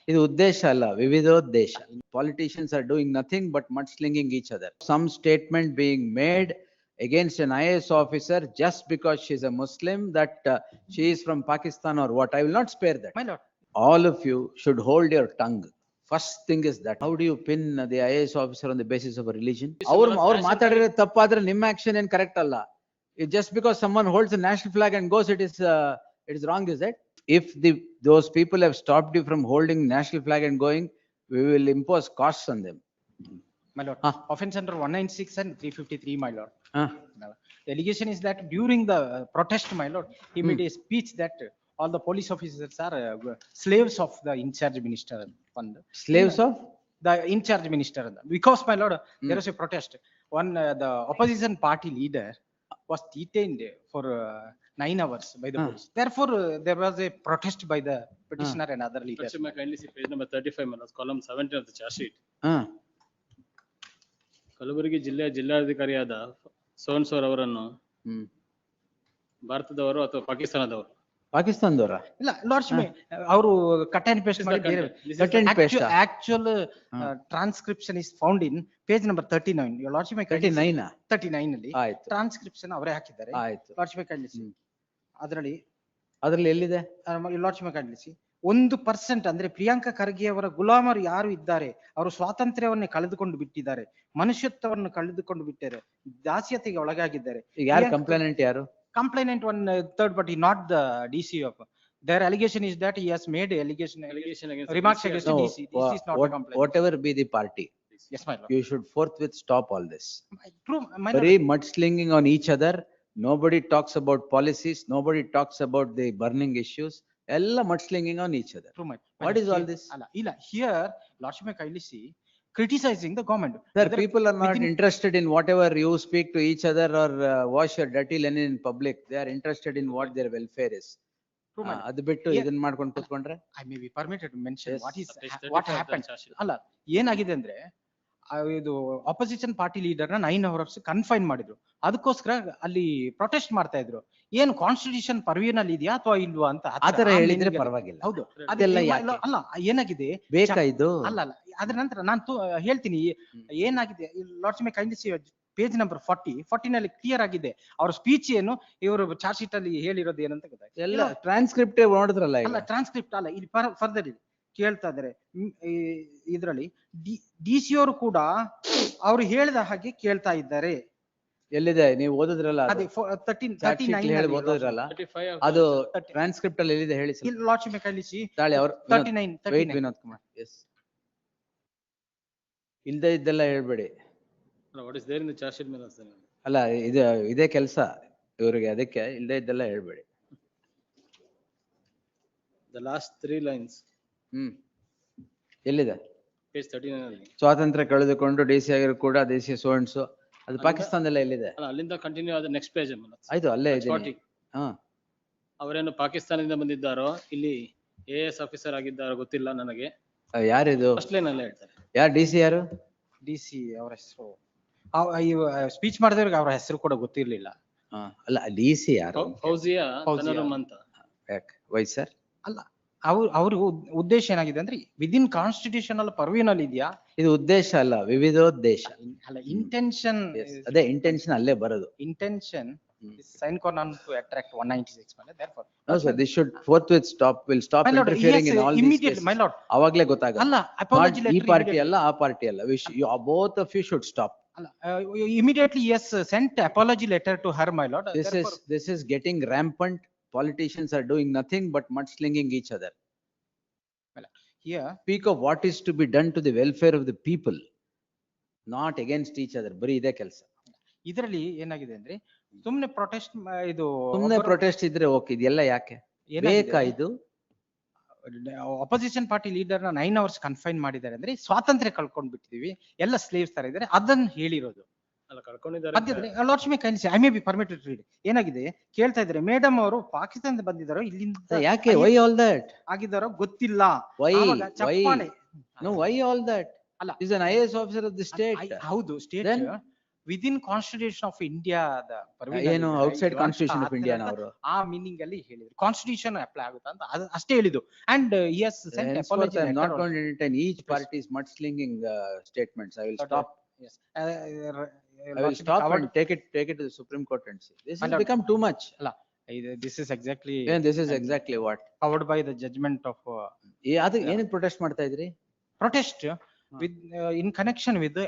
ಇದು ಉದ್ದೇಶ ಅಲ್ಲ, ವಿವಿಧೋದ್ದೇಶ. Politicians are doing nothing but mudslinging each other. Some statement being made against an IAS officer just because she is a Muslim, that she is from Pakistan or what. I will not spare that. My lord. All of you should hold your tongue. First thing is that. How do you pin the IAS officer on the basis of a religion? ಅವ್ರು ಮಾತಾಡಿದ್ರೆ ತಪ್ಪಾದ್ರೆ ನಿಮ್ಮ action ಏನ್ correct ಅಲ್ಲ. Just because someone holds a national flag and goes, it is wrong, is it? If those people have stopped you from holding national flag and going, we will impose costs on them. My lord, offense under 196 and 353, my lord. Huh? The allegation is that during the protest, my lord, he made a speech that all the police officers are slaves of the in-charge minister. Slaves of? The in-charge minister. Because, my lord, there was a protest. The opposition party leader was detained for 9 hours by the police. Therefore, there was a protest by the petitioner and other leaders. Kindly see page number 35, my lord, column 17 of the charge sheet. Kalaburagi ಜಿಲ್ಲೆಯ ಜಿಲ್ಲಾಧಿಕಾರಿಯಾದ ಸೋನ್ಸೋರ್ ಅವರನ್ನು ಭಾರತದವರು ಅಥವಾ ಪಾಕಿಸ್ತಾನದವರು? ಪಾಕಿಸ್ತಾನದವರ? ಇಲ್ಲ lordship, ಅವರು cut and paste ಮಾಡಿ ಬೇರೆ actual transcription is found in page number 39. Your lordship, 39 ಅಲ್ಲಿ transcription ಅವರೇ ಹಾಕಿದ್ದಾರೆ. ಲಾರ್ಡ್ಶಿಪ್ ಕಳಿಸಿ. ಅದರಲ್ಲಿ ಎಲ್ಲಿದೆ? ಲಾರ್ಡ್ಶಿಪ್ ಕಳಿಸಿ. 1% ಅಂದ್ರೆ ಪ್ರಿಯಾಂಕಾ ಖರ್ಗೆ ಅವರ ಗುಲಾಮರು ಯಾರು ಇದ್ದಾರೆ, ಅವರು ಸ್ವಾತಂತ್ರ್ಯವನ್ನೇ ಕಳೆದುಕೊಂಡು ಬಿಟ್ಟಿದ್ದಾರೆ, ಮನುಷ್ಯತ್ವವನ್ನು ಕಳೆದುಕೊಂಡು ಬಿಟ್ಟಿದ್ದಾರೆ, ದಾಸ್ಯತೆಗೆ ಒಳಗಾಗಿದ್ದಾರೆ. ಯಾರು ಕಂಪ್ಲೇನೆಂಟ್? ಯಾರು complainant? One third party, not the DC of. Their allegation is that he has made allegation against remarks against the DC. This is not a complaint. Whatever be the party. Yes, my lord. You should forthwith stop all this. True, my lord. Very mudslinging on each other. Nobody talks about policies. Nobody talks about the burning issues. Ella mudslinging on each other. True, my lord. What is all this? Illa, here, lordship may kindly see, criticizing the government. Sir, people are not interested in whatever you speak to each other or wash your dirty linen in public. They are interested in what their welfare is. ಅದು ಬಿಟ್ಟು ಇದನ್ನ ಮಾಡ್ಕೊಂಡು ಕೂತ್ಕೊಂಡ್ರೆ? I may be permitted to mention what happened. ಅಲ್ಲ, ಏನಾಗಿದೆ ಅಂದ್ರೆ ಇದು opposition party leader ನ 9 hours ಕನ್ಫೈನ್ ಮಾಡಿದ್ರು. ಅದಕ್ಕೋಸ್ಕರ ಅಲ್ಲಿ ಪ್ರೊಟೆಸ್ಟ್ ಮಾಡ್ತಾ ಇದ್ರು. ಏನು ಕಾನ್ಸ್ಟಿಟ್ಯೂಷನ್ ಪರ್ವಿನಲ್ಲಿ ಇದೆಯಾ ಅಥವಾ ಇಲ್ವಾ ಅಂತ ಆತರ ಹೇಳಿದ್ರೆ ಪರವಾಗಿಲ್ಲ. ಹೌದು, ಅದೆಲ್ಲ ಅಲ್ಲ, ಏನಾಗಿದೆ ಬೇಕಾ ಇದು? ಅಲ್ಲ, ಅದ್ರ ನಂತರ ನಾನು ಹೇಳ್ತೀನಿ ಏನಾಗಿದೆ. Lords may kindly see page number 40 ನಲ್ಲಿ ಕ್ಲಿಯರ್ ಆಗಿದೆ ಅವ್ರ ಸ್ಪೀಚ್ ಏನು, ಇವರು ಚಾರ್ಜ್ ಶೀಟ್ ಅಲ್ಲಿ ಹೇಳಿರೋದು ಏನಂತ ಗೊತ್ತಾಯ್ತು. ಎಲ್ಲ ಟ್ರಾನ್ಸ್ಕ್ರಿಪ್ಟ್ ನೋಡಿದ್ರಲ್ಲ? ಅಲ್ಲ, ಟ್ರಾನ್ಸ್ಕ್ರಿಪ್ಟ್ ಅಲ್ಲ, ಇಲ್ಲಿ ಫರ್ದರ್ ಇದೆ ಕೇಳ್ತಾ ಇದಾರೆ. ಇದ್ರಲ್ಲಿ DC ಅವರು ಕೂಡ ಅವ್ರು ಹೇಳಿದ ಹಾಗೆ ಕೇಳ್ತಾ ಇದ್ದಾರೆ. ಎಲ್ಲಿದೆ? ನೀವು ಓದಿದ್ರಲ್ಲ? ಅದೇ 39 ಓದಿದ್ರಲ್ಲ, ಅದು ಟ್ರಾನ್ಸ್ಕ್ರಿಪ್ಟ್ ಅಲ್ಲಿ ಎಲ್ಲಿದೆ ಹೇಳಿ ಸರ್? ಲಾರ್ಡ್ಶಿಪ್ ಕಳಿಸಿ. ತಾಳಿ ಅವರು 39 ವಿನೋದ್ ಕುಮಾರ್. ಎಸ್, ಇಲ್ದೇ ಇದ್ದೆಲ್ಲ ಹೇಳ್ಬೇಡಿ. What is there in the charge sheet? ಅಲ್ಲ, ಇದೇ ಕೆಲಸ ಇವರಿಗೆ, ಅದಕ್ಕೆ ಇಲ್ದೇ ಇದ್ದೆಲ್ಲ ಹೇಳ್ಬೇಡಿ. The last 3 lines. ಎಲ್ಲಿದೆ? Page 39 ಅಲ್ಲಿ. ಸ್ವಾತಂತ್ರ್ಯ ಕಳೆದುಕೊಂಡು DC ಆಗಿರೋ ಕೂಡ DC ಸೋನ್ಸು, ಅದು ಪಾಕಿಸ್ತಾನದಲ್ಲ ಎಲ್ಲಿದೆ? ಅಲ್ಲಿಂದ ಕಂಟಿನ್ಯೂ ಆದ ನೆಕ್ಸ್ಟ್ ಪೇಜ್. ಆಯ್ತು, ಅಲ್ಲೇ ಇದೆ. ಅವರೇನು ಪಾಕಿಸ್ತಾನದಿಂದ ಬಂದಿದ್ದಾರೋ, ಇಲ್ಲಿ AS ಆಫೀಸರ್ ಆಗಿದ್ದಾರೋ ಗೊತ್ತಿಲ್ಲ ನನಗೆ. ಯಾರಿದು? ಫಸ್ಟ್ ಲೈನ್ ಅಲ್ಲೇ ಹೇಳ್ತಾರೆ. ಯಾರು DC? ಯಾರು DC? ಅವರ ಹೆಸರು ಸ್ಪೀಚ್ ಮಾಡಿದವ್ರಿಗೆ ಅವರ ಹೆಸರು ಕೂಡ ಗೊತ್ತಿರ್ಲಿಲ್ಲ. ಅಲ್ಲ, DC ಯಾರು? ಫೌಜಿಯಾ ತನರಂ ಅಂತ. Y sir? ಅಲ್ಲ, ಅವ್ರ ಉದ್ದೇಶ ಏನಾಗಿದೆ ಅಂದ್ರೆ ವಿದಿನ್ ಕಾನ್ಸ್ಟಿಟ್ಯೂಷನಲ್ ಪರ್ವಿನಲ್ಲಿ ಇದೆಯಾ? ಇದು ಉದ್ದೇಶ ಅಲ್ಲ, ವಿವಿಧೋದ್ದೇಶ. ಅಲ್ಲ, ಇಂಟೆನ್ಷನ್. ಅದೇ ಇಂಟೆನ್ಷನ್ ಅಲ್ಲೇ ಬರೋದು. Intention sign on to attract 196. Therefore, no sir, this should forthwith stop. Will stop interfering in all these cases. My lord, avagle gottaga. alla, apology letter. Ee party alla, aa party alla. You both of you should stop. Alla, immediately yes, sent apology letter to her, my lord. This is getting rampant. Politicians are doing nothing but mudslinging each other. Here, speak of what is to be done to the welfare of the people, not against each other. Bari ide ಕೆಲಸ. ಇದರಲ್ಲಿ ಏನಾಗಿದೆ ಅಂದ್ರೆ ಸುಮ್ನೆ protest, ಇದು ಸುಮ್ನೆ protest ಇದ್ರೆ okay, ಇದೆಲ್ಲ ಯಾಕೆ ಬೇಕಾ? ಇದು ಅಪೋಸಿಷನ್ ಪಾರ್ಟಿ ಲೀಡರ್ ನ 9 hours ಕನ್ಫೈನ್ ಮಾಡಿದ್ದಾರೆ ಅಂದ್ರೆ ಸ್ವಾತಂತ್ರ್ಯ ಕಳ್ಕೊಂಡ್ ಬಿಟ್ಟಿದೀವಿ, ಎಲ್ಲ ಸ್ಲೇವ್ಸ್ ತರ ಇದ್ದಾರೆ, ಅದನ್ನ ಹೇಳಿರೋದು. I may be permitted to read. ಏನಾಗಿದೆ ಕೇಳ್ತಾ ಇದ್ದಾರೆ, ಮೇಡಮ್ ಅವರು ಪಾಕಿಸ್ತಾನದಿಂದ ಬಂದಿದ್ದಾರೋ ಇಲ್ಲಿಂದ ಯಾಕೆ ವೈ ಆಲ್ ದಟ್ ಆಗಿದ್ದಾರೋ ಗೊತ್ತಿಲ್ಲ. Why no why all that? ಅಲ್ಲ, is an IAS officer of the state. ಹೌದು, state within Constitution of India, the Parveen ಏನು ಹೇಳಿದ್ದಾರೆ, ಔಟ್ಸೈಡ್ you want ಕಾನ್ಸ್ಟಿಟ್ಯೂಷನ್ ಆ ಆಫ್ ತರ ಇಂಡಿಯಾ ಅಂತ ಅವರು ಆ ಮೀನಿಂಗ್ ಅಲ್ಲಿ ಹೇಳಿದ್ರು. ಕಾನ್ಸ್ಟಿಟ್ಯೂಷನ್ ಅಪ್ಲೈ ಆಗುತ್ತಾ ಅಂತ ಅಷ್ಟೇ ಹೇಳಿದ್ದು. And he has sent apology I am not letter going also. to entertain each party's mudslinging statements. I will stop. Yes. I will stop and take it to the Supreme Court and see. This My has lord, become too much. This is exactly And this is exactly what. covered by the judgment of ಅದು ಏನಕ್ಕೆ protest ಮಾಡ್ತಾ ಇದ್ರಿ? protest with in connection with the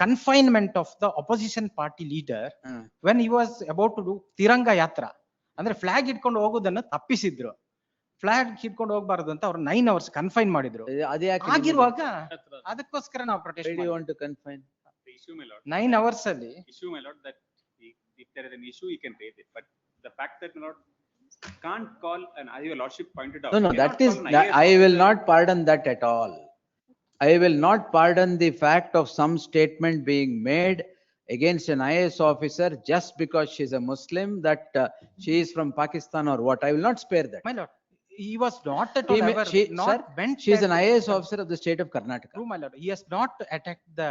confinement of the opposition party leader when he was about to do Tiranga Yatra. ಅಂದ್ರೆ flag ಇಟ್ಕೊಂಡು ಹೋಗೋದನ್ನ ತಪ್ಪಿಸಿದ್ರು. Flag ಹಿಡ್ಕೊಂಡು ಹೋಗ್ಬಾರ್ದು ಅಂತ ಅವ್ರು 9 hours ಕನ್ಫೈನ್ ಮಾಡಿದ್ರು. ಅದೇ ಯಾಕೆ ಆಗಿರುವಾಗ ಅದಕ್ಕೋಸ್ಕರ ನಾವು protest Why do you want to confine? The issue, my lord. 9 hours ಅಲ್ಲಿ Issue, my lord, that if there is an issue, you can raise it, but the fact that, my lord, can't call, and as your lordship pointed out. No, you that cannot is, call an IAS I will officer- not pardon that at all. I will not pardon the fact of some statement being made against an IAS officer just because she is a Muslim, that she is from Pakistan or what. I will not spare that. my lord, he was not at He all may- ever she- not sir, bent She is at- an IAS officer of the state of Karnataka. True, my lord, he has not attacked the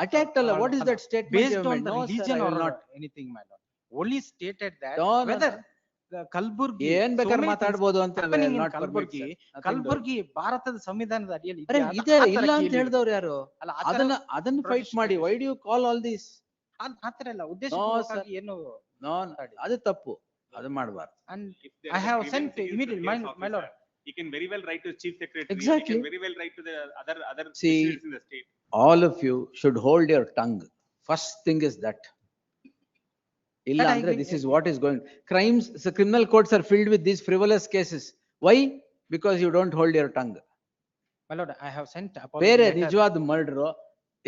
Attacked Allah, what is that statement you based have on made? the No, sir, religion I or will not. anything, my lord. Only stated that No, no, whether no. the Kalburgi. ಏನ್ so ಬೇಕಾದ್ರೆ many things ಮಾತಾಡ್ಬೋದು ಅಂತ I will happening in not permit, Kalburgi. sir. Nothing doing. Kalburgi ಭಾರತದ ಸಂವಿಧಾನದ ಅಡಿಯಲ್ಲಿ ಅರೆ ಇದೆಯಾ ಅಂತ ಇದೆ ಆ ತರ ಇಲ್ಲ ಅಂತ ಕೇಳಿದ್ರು. ಹೇಳಿದವ್ರು ಯಾರು? ಅಲ್ಲ, ಆ ತರ ಅದನ್ನ ಫೈಟ್ protest ಮಾಡಿ. Why do you call all this? ಆ ತರ ಎಲ್ಲ No, ಉದ್ದೇಶಪೂರ್ವಕವಾಗಿ ಏನು No, ಅದು ತಪ್ಪು. ಅದು ಮಾಡಬಾರ್ದು. and If there I is a have grievance sent against the immediately, IAS my lord. officer, he can very well write to chief secretary. Exactly. He can very well write to the other See, officials in the state. All of you should hold your tongue. First thing is that. ಇಲ್ಲ But I ಅಂದ್ರೆ agree. this is what is going. Crimes, the criminal courts are filled with these frivolous cases. Why? Because you don't hold your tongue. My lord, I have sent apology ಬೇರೆ letter. ನಿಜವಾದ murder,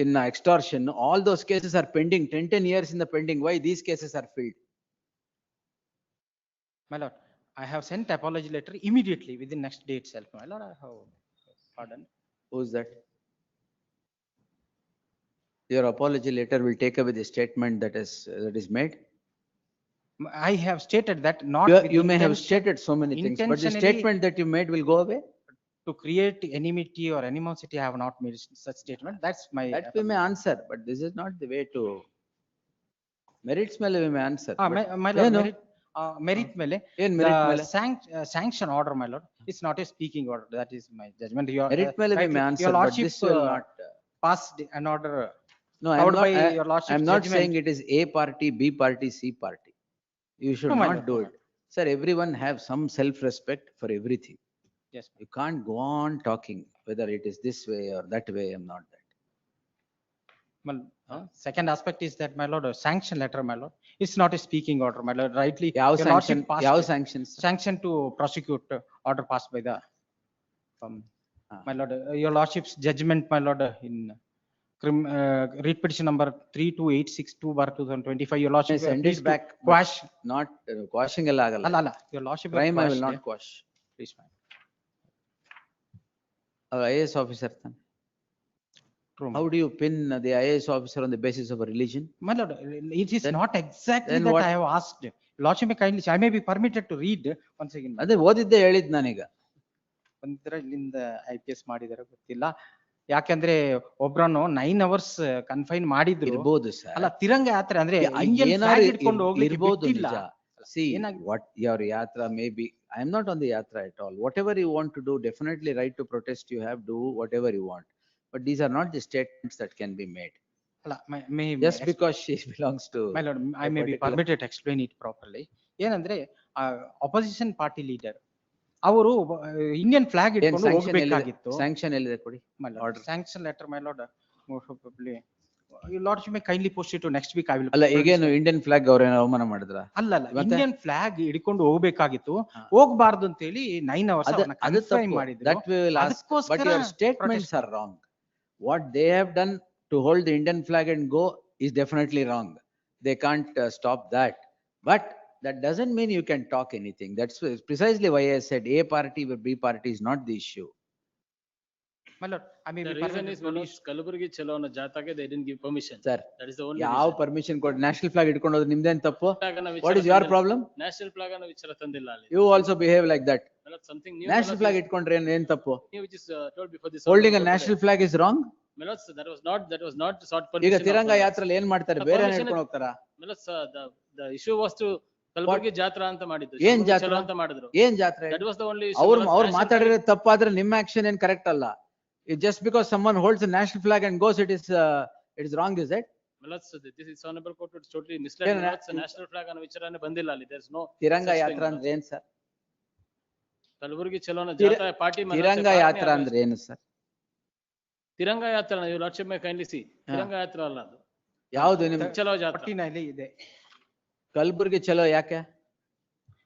in extortion, all those cases are pending, 10 years in the pending. Why these cases are filled? My lord, I have sent apology letter immediately within next day itself. My lord, I have pardoned. Who's that? Your apology letter will take away the statement that is made. I have stated that not with You may have intention stated so many things, but the intentionally- statement that you made will go away. to create enmity or animosity. I have not made such statement. That's my. That we may answer, but this is not the way to. Merits ಮೇಲೆ we may answer. but My lord, ಏನು? merit ಮೇಲೆ. ಏನ್ merit the ಮೇಲೆ? Sanction order, my lord, it's not a speaking order. That is my judgment. Your Merit ಮೇಲೆ we may your answer, but lordship, this will not. passed an order. No, I am covered not, by your lordship's I am not judgment. saying it is A party, B party, C party. You should No, my not lord, do no, it. Sir, everyone have some self-respect for everything. Yes. You can't go on talking whether it is this way or that way. I am not that. Well, second aspect is that, my lord, a sanction letter, my lord, it's not a speaking order, my lord, rightly. ಯಾವ your sanction, lordship passed ಯಾವ it. sanctions? Sanction to prosecute order passed by the, my lord, your lordship's judgment, my lord, in read petition number 32862/2025, your lordship. Send please it to back. but Quash, Not quashing ಎಲ್ಲ ಆಗಲ್ಲ. ಅಲ್ಲ, your lordship. Crime I will quashed not it. quash. Please, my IAS officer. true, my How do you pin the IAS officer on the basis of a religion? my lord, it is Then- not exactly then that what? I have asked. Lordship may kindly, I may be permitted to read once again. my ಅದೇ ಓದಿದ್ದೆ ಹೇಳಿದ್ ನಾನೀಗ. ಒಂದ್ರಲ್ಲಿಂದ IPS ಮಾಡಿದಾರೆ ಗೊತ್ತಿಲ್ಲ. ಯಾಕಂದ್ರೆ ಒಬ್ರನ್ನು 9 hours confine ಮಾಡಿದ್ರು. ಇರ್ಬೋದು sir. ಅಲ್ಲ, ತಿರಂಗ ಯಾತ್ರೆ ಅಂದ್ರೆ Yeah, ಇಂಡಿಯನ್ ಏನಾರು ಫ್ಲಾಗ್ ಇಟ್ಕೊಂಡು ಹೋಗ್ಲಿಕ್ಕೆ ಇರ್ಬೋದು ಬಿಟ್ಟಿಲ್ಲ. ನಿಜ. See, ಏನಾಗಿದೆ? what your yatra may be, I am not on the yatra at all. Whatever you want to do, definitely right to protest you have, do whatever you want. But these are not the statements that can be made. ಅಲ್ಲ, may Just because she belongs to. my lord, I a may be particular- permitted to explain it properly. ಏನಂದ್ರೆ opposition party leader ಅವರು Indian flag ಏನ್ ಇಟ್ಕೊಂಡು sanction ಎಲ್ಲಿದೆ? ಹೋಗ್ಬೇಕಾಗಿತ್ತು. Sanction ಎಲ್ಲಿದೆ ಕೊಡಿ. My lord, order. sanction letter, my lord, most probably, your lordship may kindly post it to next week. I will. ಅಲ್ಲ ಈಗೇನು ಇಂಡಿಯನ್ ಫ್ಲಾಗ್ ಅವ್ರೇನೋ ಅವಮಾನ ಮಾಡಿದ್ರ? ಅಲ್ಲ, ಮತ್ತೆ? ಇಂಡಿಯನ್ ಫ್ಲಾಗ್ ಹಿಡ್ಕೊಂಡು ಹೋಗ್ಬೇಕಾಗಿತ್ತು, ಹಾ. ಹೋಗ್ಬಾರ್ದು ಅಂತ ಹೇಳಿ 9 hours ಅದು ಅವ್ರನ್ನ ಅದು confine ತಪ್ಪು. ಮಾಡಿದ್ರು. That we will ask, but ಅದಕ್ಕೋಸ್ಕರ your statements protest are wrong. What they have done to hold the Indian flag and go is definitely wrong. They can't stop that. But that doesn't mean you can talk anything. That's precisely why I said A party or B party is not the issue. My lord, I may The be reason permitted is to Manoj, release. Kalburgi ಚಲೋ ಅನ್ನೋ ಜಾಥಾಗೆ they didn't give permission. Sir, That is the only ಯಾವ reason. permission ಕೊಡ್ national flag ಇಟ್ಕೊಂಡು ಹೋದ್ರೆ ನಿಮ್ದೇನ್ ತಪ್ಪು? Flag ಅನ್ನ What ವಿಚಾರ is your ತಂದಿಲ್ಲ. problem? National flag ಅನ್ನ ವಿಚಾರ ತಂದಿಲ್ಲ ಅಲ್ಲಿ. You also behave like that. Manoj, something new. National Manoj, flag ಇಟ್ಕೊಂಡ್ರೆ ಏನ್ ತಪ್ಪು? Which is told before this. Holding a national flag is wrong? Melos, that was not sought ಈಗ permission. of Tiranga Melos. ಯಾತ್ರೆಲಿ ಏನ್ ಮಾಡ್ತಾರೆ? The ಬೇರೆ permission ನಡ್ಕೊಂಡು ಹೋಗ್ತಾರಾ? Melos, the issue was to Kalburgi Jatra ಅಂತ ಮಾಡಿದ್ದು. ಏನ್ Kalburgi ಜಾತ್ರಾ? ಚಲೋ ಅಂತ ಮಾಡಿದ್ರು. ಏನ್ ಜಾತ್ರೆ? That was the only issue. ಅವ್ರು Melos, ಅವ್ರು national ಮಾತಾಡಿರೋ ತಪ್ಪಾದ್ರೆ ನಿಮ್ಮ ಆಕ್ಷನ್ ಏನ್ ಕರೆಕ್ಟ್ ಅಲ್ಲ. It just because someone holds a national flag and goes, it is wrong, is it? Melos, this is honorable court, it's totally misled. ಏನ್ Melos, national flag ಅನ್ನೋ ವಿಚಾರನೆ ಬಂದಿಲ್ಲ ಅಲ್ಲಿ. There is no. Tiranga such ಯಾತ್ರಾ thing, ಅಂದ್ರೆ ಏನ್ sir? Kalaburagi ಚಲೋನ ತಿರ- ಜಾತ್ರಾ party Tiranga ಯಾತ್ರಾ ಅಂದ್ರೆ ಏನು ಸರ್? ತಿರಂಗ ಯಾತ್ರಾ you lordship may kindly see. Tiranga ಯಾತ್ರಾ ಅಲ್ಲ ಅದು. ಯಾವ್ದು ನಿಮ್ ಚಲೋ ಜಾತ್ರಾ. ಪಟ್ಟಿನಲ್ಲಿ ಇದೆ. ಕಲ್ಬುರ್ಗಿ ಚಲೋ ಯಾಕೆ?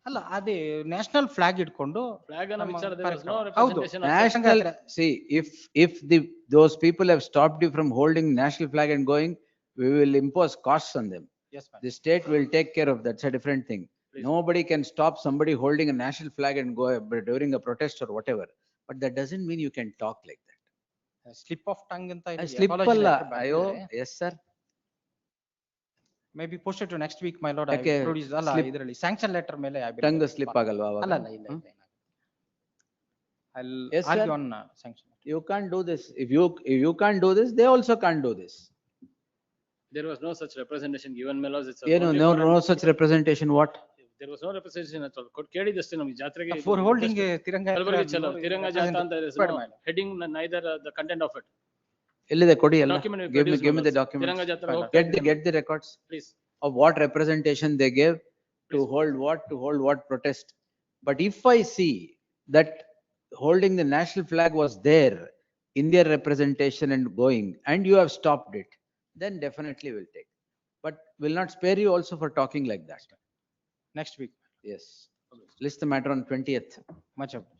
ಅಲ್ಲ ಅದೇ ನ್ಯಾಷನಲ್ ಫ್ಲಾಗ್ ಇಟ್ಕೊಂಡು Flag ಅನ್ನೋ ನಮ್ಮ ವಿಚಾರ there was no ಕಾರ್ಯಕ್ರಮ. ಹೌದು. representation of. National, see, if those people have stopped you from holding national flag and going, we will impose costs on them. Yes, ma'am. The state will take care of, that's a different thing. Please. Nobody can stop somebody holding a national flag and go during a protest or whatever. But that doesn't mean you can talk like that. Slip of tongue ಅಂತ ಇದೆ. Slip Apology ಅಲ್ಲ, letter ಅಯ್ಯೋ, ಬಂದಿದೆ. yes sir. Maybe posted to next week, my lord. I ಯಾಕೆ? will produce ಅಲ್ಲ Slip- ಇದರಲ್ಲಿ sanction letter ಮೇಲೆ I will- Tongue slip ಆಗಲ್ವಾ ಅವಾಗ? ಅಲ್ಲ ಇಲ್ಲ ಹ್ಮ್? ಇಲ್ಲ. I'll Yes, sir. argue on sanction. You can't do this. If you can't do this, they also can't do this. There was no such representation given Melos. It's a ಏನು, only no, for- no such representation, what? There was no representation at all. ಕೇಳಿದಷ್ಟೇ ನಮ್ಗೆ ಜಾತ್ರೆಗೆ. For holding a Tiranga Kalaburagi ಚಲೋ, ತಿರಂಗ ಜಾತ್ರಾ ಅಂತ ಇದೆ. Required, my lord. Heading neither the content of it. ಎಲ್ಲಿದೆ ಕೊಡಿ ಎಲ್ಲ? Document we Give me produce the Melos. documents. Tiranga ಜಾತ್ರಾ Fine. ಹೋಗ್ತಾ Get the records please. of what representation they gave to Please. hold what protest. But if I see that holding the national flag was there in their representation and going, and you have stopped it, then definitely we'll take. But will not spare you also for talking like that. Next week, Yes. List the matter on 20th. much obliged.